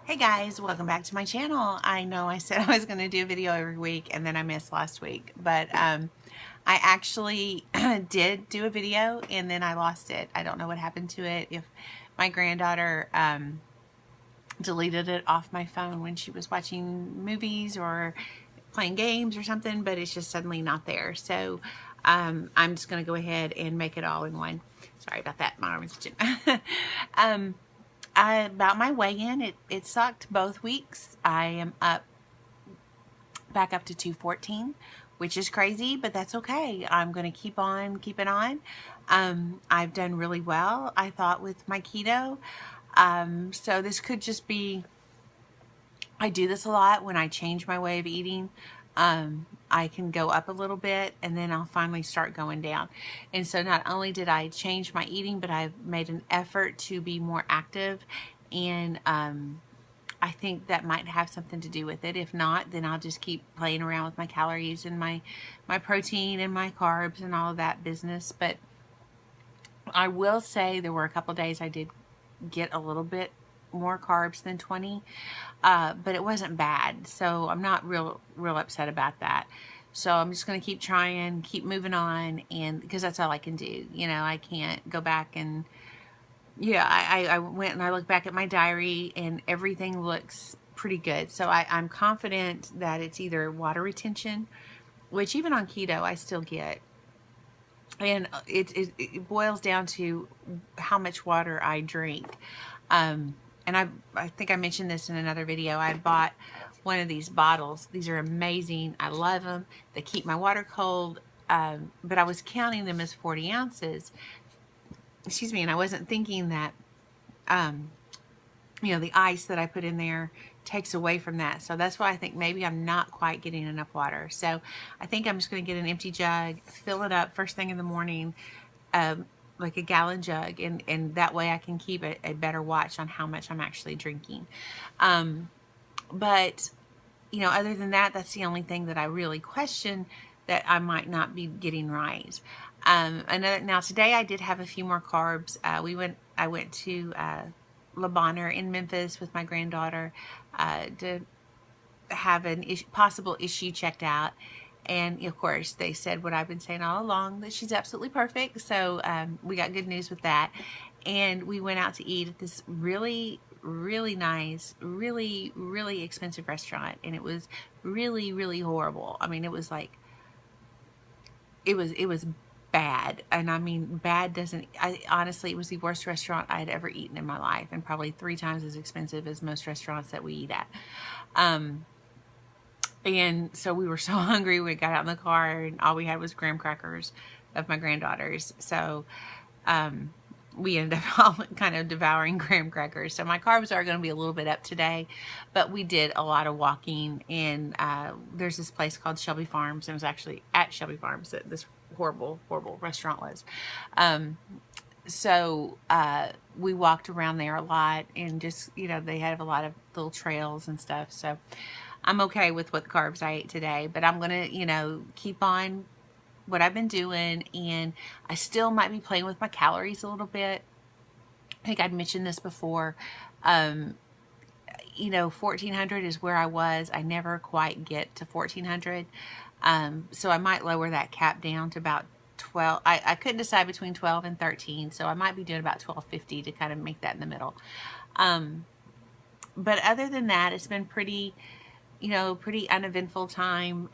Hey guys, welcome back to my channel. I know I said I was going to do a video every week and then I missed last week, but I actually did do a video and then I lost it. I don't know what happened to it. If my granddaughter deleted it off my phone when she was watching movies or playing games or something, but it's just suddenly not there. So I'm just going to go ahead and make it all in one. Sorry about that. My arm is itching. About my weigh-in, it sucked both weeks. I am back up to 214, which is crazy, but that's okay. I'm going to keep on keeping on. I've done really well, I thought, with my keto. So this could just be, I do this a lot when I change my way of eating. I can go up a little bit and then I'll finally start going down. And so not only did I change my eating, but I've made an effort to be more active, and I think that might have something to do with it. If not, then I'll just keep playing around with my calories and my protein and my carbs and all of that business. But I will say there were a couple days I did get a little bit more carbs than 20, but it wasn't bad. So I'm not real upset about that. So I'm just going to keep trying, keep moving on, and because that's all I can do. You know, I can't go back and, yeah, I went and I looked back at my diary and everything looks pretty good. So I'm confident that it's either water retention, which even on keto I still get. And it boils down to how much water I drink. And I think I mentioned this in another video. I bought one of these bottles. These are amazing. I love them. They keep my water cold. But I was counting them as 40 ounces. Excuse me. And I wasn't thinking that, you know, the ice that I put in there takes away from that. So that's why I think maybe I'm not quite getting enough water. So I think I'm just going to get an empty jug, fill it up first thing in the morning, like a gallon jug, and that way I can keep a better watch on how much I'm actually drinking. But, you know, other than that, that's the only thing that I really question that I might not be getting right. Now today I did have a few more carbs. I went to Bonheur in Memphis with my granddaughter to have an possible issue checked out. And of course, they said what I've been saying all along, that she's absolutely perfect. So we got good news with that. And we went out to eat at this really nice, really expensive restaurant. And it was really horrible. I mean, it was like, it was bad. And I mean, bad doesn't, honestly, it was the worst restaurant I had ever eaten in my life, and probably 3 times as expensive as most restaurants that we eat at. And so we were so hungry, we got out in the car and all we had was graham crackers of my granddaughter's. So we ended up all kind of devouring graham crackers. So my carbs are going to be a little bit up today, but we did a lot of walking. And there's this place called Shelby Farms, and it was actually at Shelby Farms that this horrible restaurant was. So we walked around there a lot, and just, you know, they have a lot of little trails and stuff. So I'm okay with what carbs I ate today, but I'm going to, you know, keep on what I've been doing, and I still might be playing with my calories a little bit. I think I'd mentioned this before. You know, 1400 is where I was. I never quite get to 1400. So I might lower that cap down to about 12. I couldn't decide between 12 and 13, so I might be doing about 1250 to kind of make that in the middle. But other than that, it's been pretty, you know, pretty uneventful time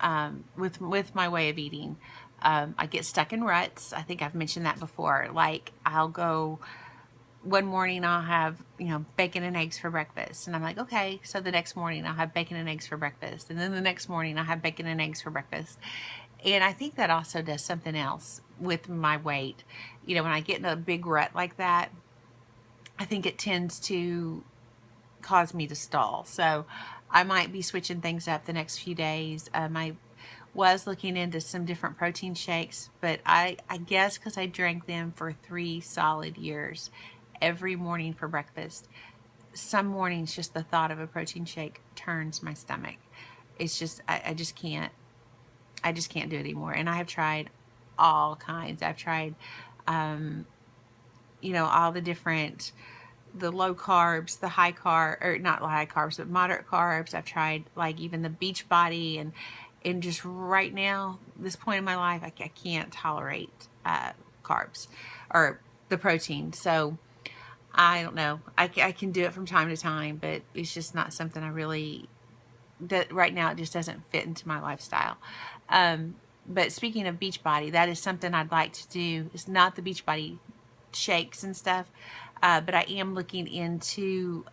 with my way of eating. I get stuck in ruts. I think I've mentioned that before. Like, I'll go, one morning I'll have, you know, bacon and eggs for breakfast. And I'm like, okay. So the next morning I'll have bacon and eggs for breakfast. And then the next morning I'll have bacon and eggs for breakfast. And I think that also does something else with my weight. You know, when I get in a big rut like that, I think it tends to cause me to stall. So I might be switching things up the next few days. I was looking into some different protein shakes, but I guess because I drank them for 3 solid years every morning for breakfast, some mornings just the thought of a protein shake turns my stomach. It's just, I just can't do it anymore. And I have tried all kinds. I've tried, you know, all the different the low carbs, the high carb, or not high carbs, but moderate carbs. I've tried like even the Beachbody, and just right now, this point in my life, I can't tolerate carbs or the protein. So I don't know. I can do it from time to time, but it's just not something I really, that right now it just doesn't fit into my lifestyle. But speaking of Beachbody, that is something I'd like to do. It's not the Beachbody shakes and stuff, but I am looking into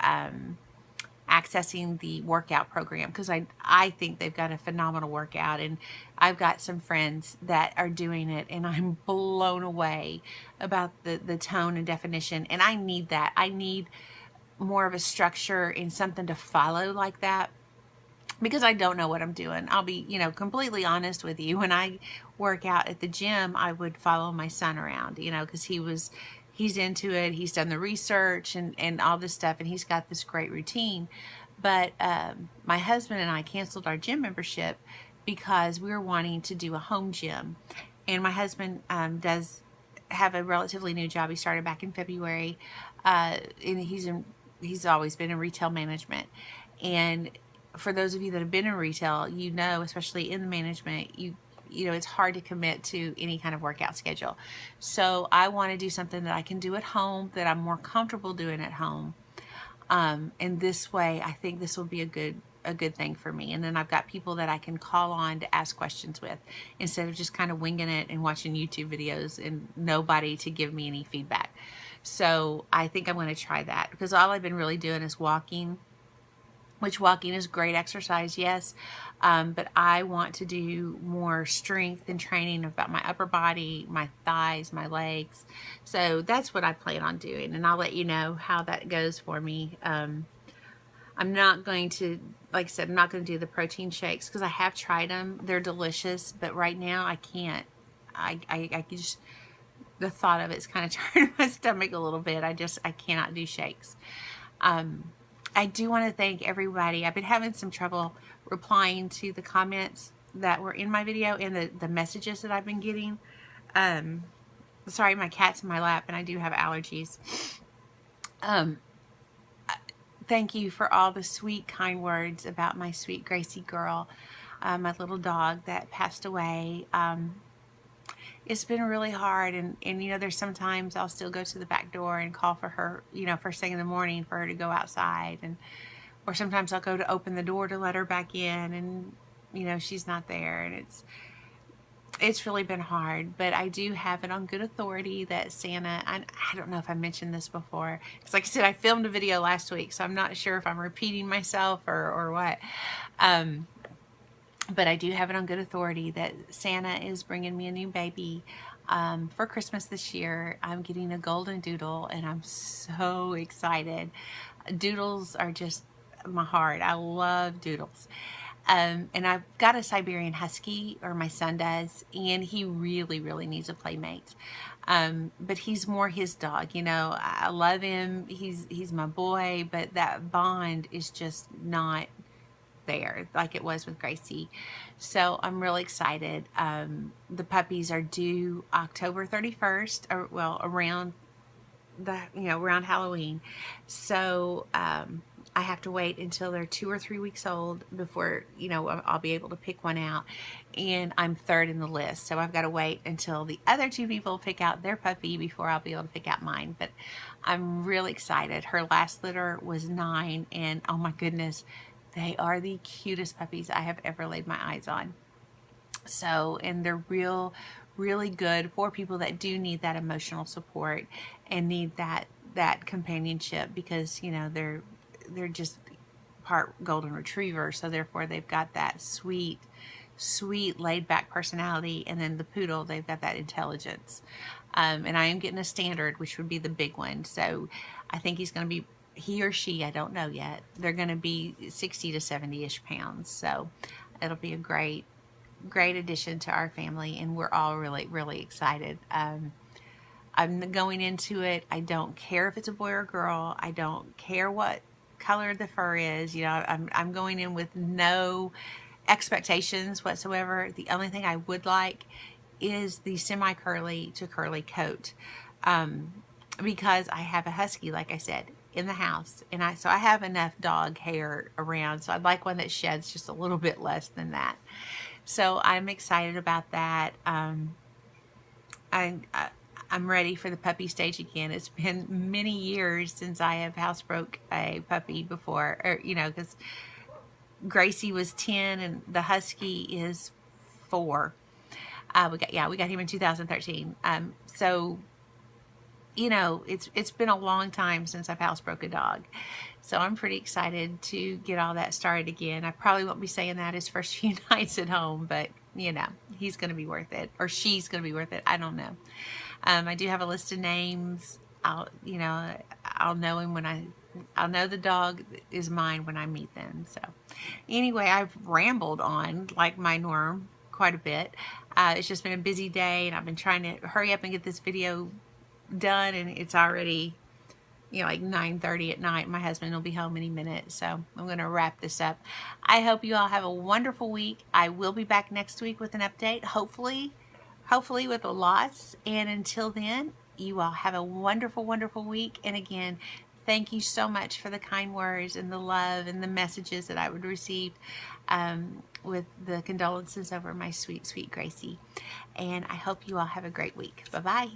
accessing the workout program, because I think they've got a phenomenal workout, and I've got some friends that are doing it, and I'm blown away about the tone and definition, and I need that. I need more of a structure and something to follow like that, because I don't know what I'm doing. I'll be, completely honest with you. When I work out at the gym, I would follow my son around, because he's into it. He's done the research and all this stuff, and he's got this great routine. But my husband and I canceled our gym membership because we were wanting to do a home gym. And my husband does have a relatively new job. He started back in February, and he's always been in retail management. And for those of you that have been in retail, especially in the management, it's hard to commit to any kind of workout schedule. So I want to do something that I can do at home, that I'm more comfortable doing at home. And this way, I think this will be a good thing for me. And then I've got people that I can call on to ask questions with, instead of just kind of winging it and watching YouTube videos and nobody to give me any feedback. So I think I'm going to try that, because all I've been really doing is walking, which walking is great exercise, yes. But I want to do more strength and training about my upper body, my thighs, my legs. So that's what I plan on doing, and I'll let you know how that goes for me. I'm not going to, like I said, I'm not going to do the protein shakes, because I have tried them. They're delicious, but right now I can't. I just, the thought of it's kind of turning my stomach a little bit. I cannot do shakes. I do want to thank everybody. I've been having some trouble replying to the comments that were in my video and the messages that I've been getting. Sorry, my cat's in my lap and I do have allergies. Thank you for all the sweet, kind words about my sweet Gracie girl, my little dog that passed away. It's been really hard, and there's sometimes I'll still go to the back door and call for her, first thing in the morning for her to go outside, or sometimes I'll go to open the door to let her back in, and she's not there, and it's really been hard. But I do have it on good authority that Santa, I don't know if I mentioned this before, because like I said, I filmed a video last week, so I'm not sure if I'm repeating myself or what. But I do have it on good authority that Santa is bringing me a new baby for Christmas this year. I'm getting a golden doodle, and I'm so excited. Doodles are just my heart. I love doodles. And I've got a Siberian Husky, or my son does, and he really, really needs a playmate. But he's more his dog, I love him. He's my boy, but that bond is just not there like it was with Gracie. So I'm really excited. The puppies are due October 31st, or well, around Halloween. So I have to wait until they're 2 or 3 weeks old before I'll be able to pick one out, and I'm third in the list, so I've got to wait until the other 2 people pick out their puppy before I'll be able to pick out mine. But I'm really excited. Her last litter was 9, and oh my goodness, they are the cutest puppies I have ever laid my eyes on. So, and they're really good for people that do need that emotional support and need that companionship, because they're just part golden retriever, so therefore they've got that sweet laid back personality, and then the poodle, they've got that intelligence. And I am getting a standard, which would be the big one. So I think he's going to be, he or she, I don't know yet, they're going to be 60 to 70-ish pounds. So it'll be a great addition to our family, and we're all really, really excited. I'm going into it. I don't care if it's a boy or girl. I don't care what color the fur is. I'm going in with no expectations whatsoever. The only thing I would like is the semi-curly to curly coat, because I have a husky, like I said, in the house. And so I have enough dog hair around, so I'd like one that sheds just a little bit less than that. So I'm excited about that. I, I I'm ready for the puppy stage again. It's been many years since I have housebroke a puppy before, or because Gracie was 10 and the husky is 4. We got him in 2013. So it's been a long time since I've housebroke a dog. So I'm pretty excited to get all that started again. I probably won't be saying that his first few nights at home, but he's going to be worth it, or she's going to be worth it. I don't know. I do have a list of names. I'll know him I'll know the dog is mine when I meet them. So anyway, I've rambled on like my norm quite a bit. It's just been a busy day, and I've been trying to hurry up and get this video done, and it's already like 9:30 at night. My husband will be home any minute, so I'm going to wrap this up. I hope you all have a wonderful week. I will be back next week with an update, hopefully with a loss. And until then, you all have a wonderful, wonderful week. And again, thank you so much for the kind words and the love and the messages that I would receive with the condolences over my sweet, sweet Gracie. And I hope you all have a great week. Bye-bye.